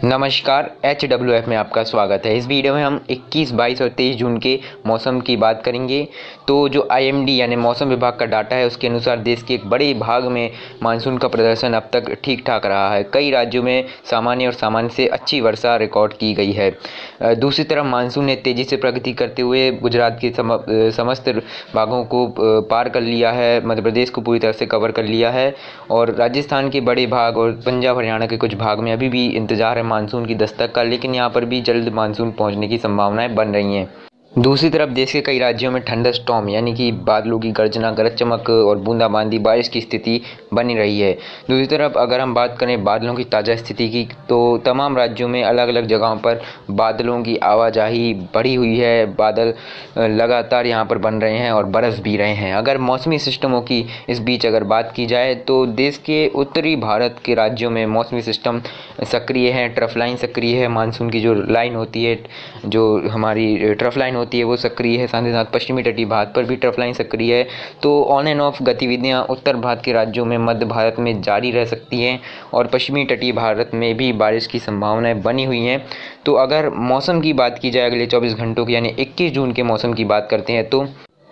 नमस्कार, HWF में आपका स्वागत है। इस वीडियो में हम 21, 22 और 23 जून के मौसम की बात करेंगे। तो जो IMD यानी मौसम विभाग का डाटा है, उसके अनुसार देश के एक बड़े भाग में मानसून का प्रदर्शन अब तक ठीक ठाक रहा है। कई राज्यों में सामान्य और सामान्य से अच्छी वर्षा रिकॉर्ड की गई है। दूसरी तरफ मानसून ने तेज़ी से प्रगति करते हुए गुजरात के समस्त भागों को पार कर लिया है, मध्य प्रदेश को पूरी तरह से कवर कर लिया है और राजस्थान के बड़े भाग और पंजाब हरियाणा के कुछ भाग में अभी भी इंतज़ार है मानसून की दस्तक का, लेकिन यहाँ पर भी जल्द मानसून पहुँचने की संभावनाएं बन रही हैं। दूसरी तरफ देश के कई राज्यों में थंडर स्टॉर्म यानी कि बादलों की गर्जना, गरज चमक और बूंदाबांदी बारिश की स्थिति बनी रही है। दूसरी तरफ अगर हम बात करें बादलों की ताज़ा स्थिति की, तो तमाम राज्यों में अलग अलग जगहों पर बादलों की आवाजाही बढ़ी हुई है। बादल लगातार यहाँ पर बन रहे हैं और बरस भी रहे हैं। अगर मौसमी सिस्टमों की इस बीच अगर बात की जाए तो देश के उत्तरी भारत के राज्यों में मौसमी सिस्टम सक्रिय हैं, ट्रफ लाइन सक्रिय है। मानसून की जो लाइन होती है, जो हमारी ट्रफ लाइन होती है, वो सक्रिय है। साथ ही साथ पश्चिमी तटीय भारत पर भी ट्रफ लाइन सक्रिय है। तो ऑन एंड ऑफ गतिविधियां उत्तर भारत के राज्यों में, मध्य भारत में जारी रह सकती हैं और पश्चिमी तटीय भारत में भी बारिश की संभावनाएं बनी हुई हैं। तो अगर मौसम की बात की जाए अगले 24 घंटों की यानी 21 जून के मौसम की बात करते हैं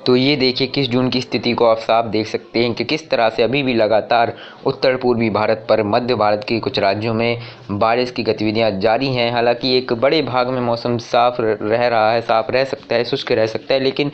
तो ये देखिए 21 जून की स्थिति को आप साफ देख सकते हैं कि किस तरह से अभी भी लगातार उत्तर पूर्वी भारत पर, मध्य भारत के कुछ राज्यों में बारिश की गतिविधियां जारी हैं। हालांकि एक बड़े भाग में मौसम साफ रह रहा है, साफ रह सकता है, शुष्क रह सकता है, लेकिन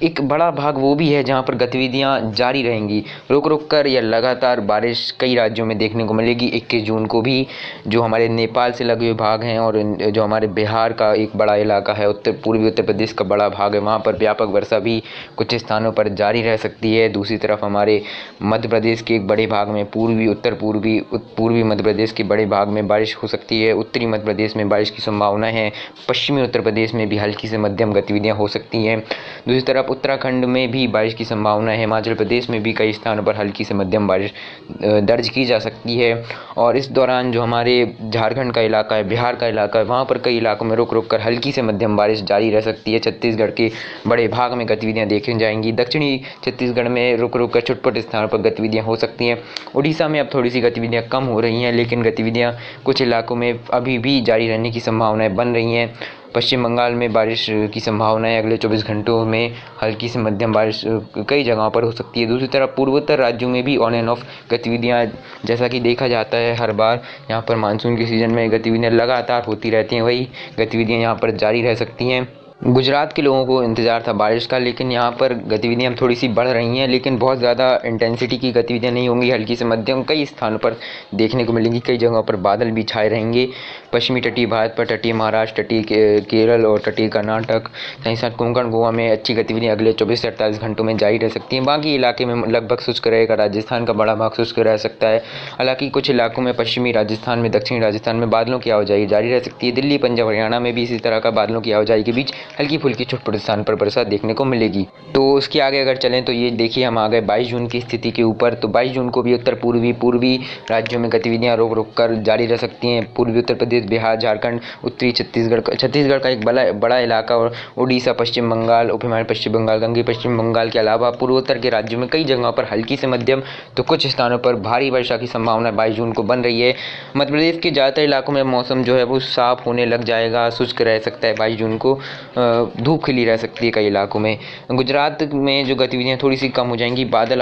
एक बड़ा भाग वो भी है जहां पर गतिविधियां जारी रहेंगी। रुक रुक कर या लगातार बारिश कई राज्यों में देखने को मिलेगी। 21 जून को भी जो हमारे नेपाल से लगे हुए भाग हैं और जो हमारे बिहार का एक बड़ा इलाका है, पूर्वी उत्तर प्रदेश का बड़ा भाग है, वहाँ पर व्यापक वर्षा भी कुछ स्थानों पर जारी रह सकती है। दूसरी तरफ हमारे मध्य प्रदेश के एक बड़े भाग में, पूर्वी मध्य प्रदेश के बड़े भाग में बारिश हो सकती है। उत्तरी मध्य प्रदेश में बारिश की संभावना है। पश्चिमी उत्तर प्रदेश में भी हल्की से मध्यम गतिविधियां हो सकती हैं। दूसरी तरफ उत्तराखंड में भी बारिश की संभावना है। हिमाचल प्रदेश में भी कई स्थानों पर हल्की से मध्यम बारिश दर्ज की जा सकती है। और इस दौरान जो हमारे झारखंड का इलाका है, बिहार का इलाका है, वहाँ पर कई इलाकों में रुक रुक कर हल्की से मध्यम बारिश जारी रह सकती है। छत्तीसगढ़ के बड़े भाग में गतिविधियाँ देखी जाएंगी। दक्षिणी छत्तीसगढ़ में रुक रुक कर छुटपुट स्थानों पर गतिविधियाँ हो सकती हैं। उड़ीसा में अब थोड़ी सी गतिविधियाँ कम हो रही हैं, लेकिन गतिविधियाँ कुछ इलाकों में अभी भी जारी रहने की संभावनाएं बन रही हैं। पश्चिम बंगाल में बारिश की संभावनाएं अगले 24 घंटों में हल्की से मध्यम बारिश कई जगहों पर हो सकती है। दूसरी तरफ पूर्वोत्तर राज्यों में भी ऑन एंड ऑफ गतिविधियां, जैसा कि देखा जाता है हर बार यहाँ पर मानसून के सीज़न में गतिविधियां लगातार होती रहती हैं, वही गतिविधियां यहाँ पर जारी रह सकती हैं। गुजरात के लोगों को इंतज़ार था बारिश का, लेकिन यहाँ पर गतिविधियाँ थोड़ी सी बढ़ रही हैं, लेकिन बहुत ज़्यादा इंटेंसिटी की गतिविधियाँ नहीं होंगी। हल्की से मध्यम कई स्थानों पर देखने को मिलेंगी। कई जगहों पर बादल भी छाए रहेंगे। पश्चिमी तटीय भारत पर, तटीय महाराष्ट्र, तटीय केरल और तटीय कर्नाटक, साथ ही साथ कोंकण, गोवा में अच्छी गतिविधियाँ अगले 24 से 48 घंटों में जारी रह सकती हैं। बाकी इलाके में लगभग शुष्क रहेगा। राजस्थान का बड़ा भाग शुष्क रह सकता है। हालांकि कुछ इलाकों में, पश्चिमी राजस्थान में, दक्षिणी राजस्थान में बादलों की आवाजाही जारी रह सकती है। दिल्ली, पंजाब, हरियाणा में भी इसी तरह का बादलों की आवाजाही के बीच हल्की फुल्की छुटपुट स्थान पर बरसात देखने को मिलेगी। तो उसके आगे अगर चलें तो ये देखिए हम आ गए 22 जून की स्थिति के ऊपर। तो 22 जून को भी उत्तर पूर्वी राज्यों में गतिविधियां रोक रोक कर जारी रह सकती हैं। पूर्वी उत्तर प्रदेश, बिहार, झारखंड, उत्तरी छत्तीसगढ़ का एक बड़ा इलाका और उड़ीसा, पश्चिम बंगाल, उप हिमालय पश्चिम बंगाल, गंगे पश्चिम बंगाल के अलावा पूर्वोत्तर के राज्यों में कई जगहों पर हल्की से मध्यम तो कुछ स्थानों पर भारी वर्षा की संभावना 22 जून को बन रही है। मध्य प्रदेश के ज़्यादातर इलाकों में मौसम जो है वो साफ होने लग जाएगा, शुष्क रह सकता है 22 जून को। धूप खिली रह सकती है कई इलाकों में। गुजरात में जो गतिविधियां थोड़ी सी कम हो जाएंगी। बादल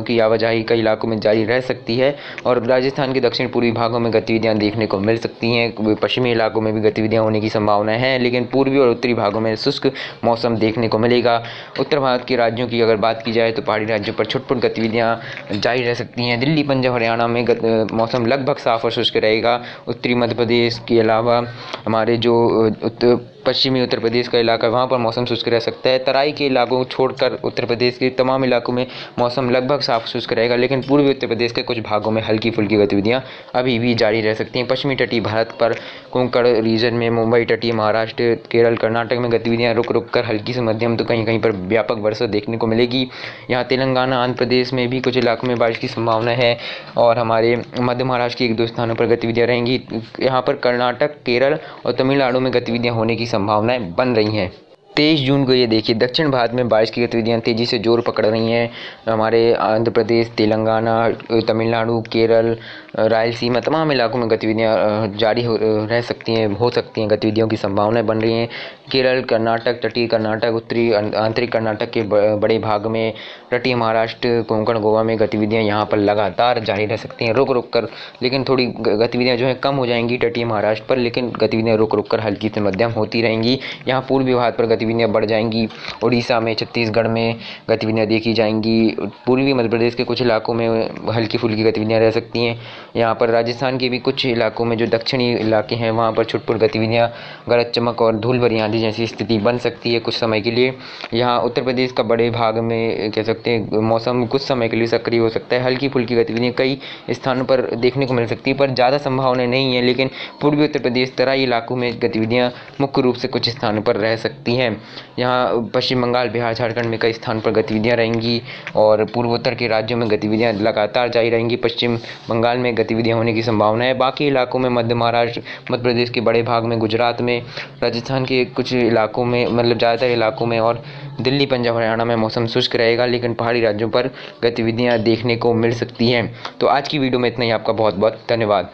की आवाजाही कई इलाकों में जारी रह सकती है और राजस्थान के दक्षिण पूर्वी भागों में गतिविधियां देखने को मिल सकती हैं। पश्चिमी इलाकों में भी गतिविधियां होने की संभावना है, लेकिन पूर्वी और उत्तरी भागों में शुष्क मौसम देखने को मिलेगा। उत्तर भारत के राज्यों की अगर बात की जाए तो पहाड़ी राज्यों पर छुटपुट गतिविधियां जारी रह सकती हैं। दिल्ली, पंजाब, हरियाणा में मौसम लगभग साफ और शुष्क रहेगा। उत्तरी मध्य प्रदेश के अलावा हमारे जो पश्चिमी उत्तर प्रदेश का इलाका, वहाँ पर मौसम शुष्क रह सकता है। तराई के इलाकों को छोड़कर उत्तर प्रदेश के तमाम इलाकों में मौसम लगभग साफ शुष्क रहेगा, लेकिन पूर्वी उत्तर प्रदेश के कुछ भागों में हल्की फुल्की गतिविधियाँ अभी भी जारी रह सकती हैं। पश्चिमी तटीय भारत पर, कोंकण रीजन में, मुंबई, तटीय महाराष्ट्र, केरल, कर्नाटक में गतिविधियाँ रुक रुक कर हल्की से मध्यम तो कहीं कहीं पर व्यापक वर्षा देखने को मिलेगी। यहाँ तेलंगाना, आंध्र प्रदेश में भी कुछ इलाकों में बारिश की संभावना है और हमारे मध्य महाराष्ट्र के एक दो स्थानों पर गतिविधियाँ रहेंगी। यहाँ पर कर्नाटक, केरल और तमिलनाडु में गतिविधियाँ होने की संभावनाएं बन रही हैं। 23 जून को ये देखिए दक्षिण भारत में बारिश की गतिविधियाँ तेज़ी से जोर पकड़ रही हैं। हमारे आंध्र प्रदेश, तेलंगाना, तमिलनाडु, केरल, रायलसीमा तमाम इलाकों में गतिविधियाँ जारी रह सकती हैं, हो सकती हैं, गतिविधियों की संभावनाएं बन रही हैं। केरल, कर्नाटक, तटीय कर्नाटक, उत्तरी आंतरिक कर्नाटक के बड़े भाग में, तटीय महाराष्ट्र, कोंकण, गोवा में गतिविधियाँ यहाँ पर लगातार जारी रह सकती हैं, रुक रुक कर। लेकिन थोड़ी गतिविधियाँ जो है कम हो जाएंगी तटीय महाराष्ट्र पर, लेकिन गतिविधियाँ रुक रुक कर हल्की से मध्यम होती रहेंगी। यहाँ पूर्वी भारत पर गतिविधियाँ बढ़ जाएंगी। उड़ीसा में, छत्तीसगढ़ में गतिविधियाँ देखी जाएंगी। पूर्वी मध्य प्रदेश के कुछ इलाकों में हल्की फुल्की गतिविधियाँ रह सकती हैं। यहाँ पर राजस्थान के भी कुछ इलाकों में, जो दक्षिणी इलाके हैं, वहाँ पर छुटपुट गतिविधियाँ, गरज चमक और धूल भरी आंधी जैसी स्थिति बन सकती है कुछ समय के लिए। यहाँ उत्तर प्रदेश का बड़े भाग में कह सकते हैं मौसम कुछ समय के लिए सक्रिय हो सकता है। हल्की फुल्की गतिविधियाँ कई स्थानों पर देखने को मिल सकती है, पर ज़्यादा संभावनाएं नहीं है। लेकिन पूर्वी उत्तर प्रदेश, तराई इलाकों में गतिविधियाँ मुख्य रूप से कुछ स्थानों पर रह सकती हैं। यहाँ पश्चिम बंगाल, बिहार, झारखंड में कई स्थानों पर गतिविधियाँ रहेंगी और पूर्वोत्तर के राज्यों में गतिविधियाँ लगातार जारी रहेंगी। पश्चिम बंगाल में गतिविधियाँ होने की संभावना है। बाकी इलाकों में मध्य महाराष्ट्र, मध्य प्रदेश के बड़े भाग में, गुजरात में, राजस्थान के कुछ इलाकों में, मतलब ज़्यादातर इलाकों में, और दिल्ली, पंजाब, हरियाणा में मौसम शुष्क रहेगा, लेकिन पहाड़ी राज्यों पर गतिविधियाँ देखने को मिल सकती हैं। तो आज की वीडियो में इतना ही। आपका बहुत बहुत धन्यवाद।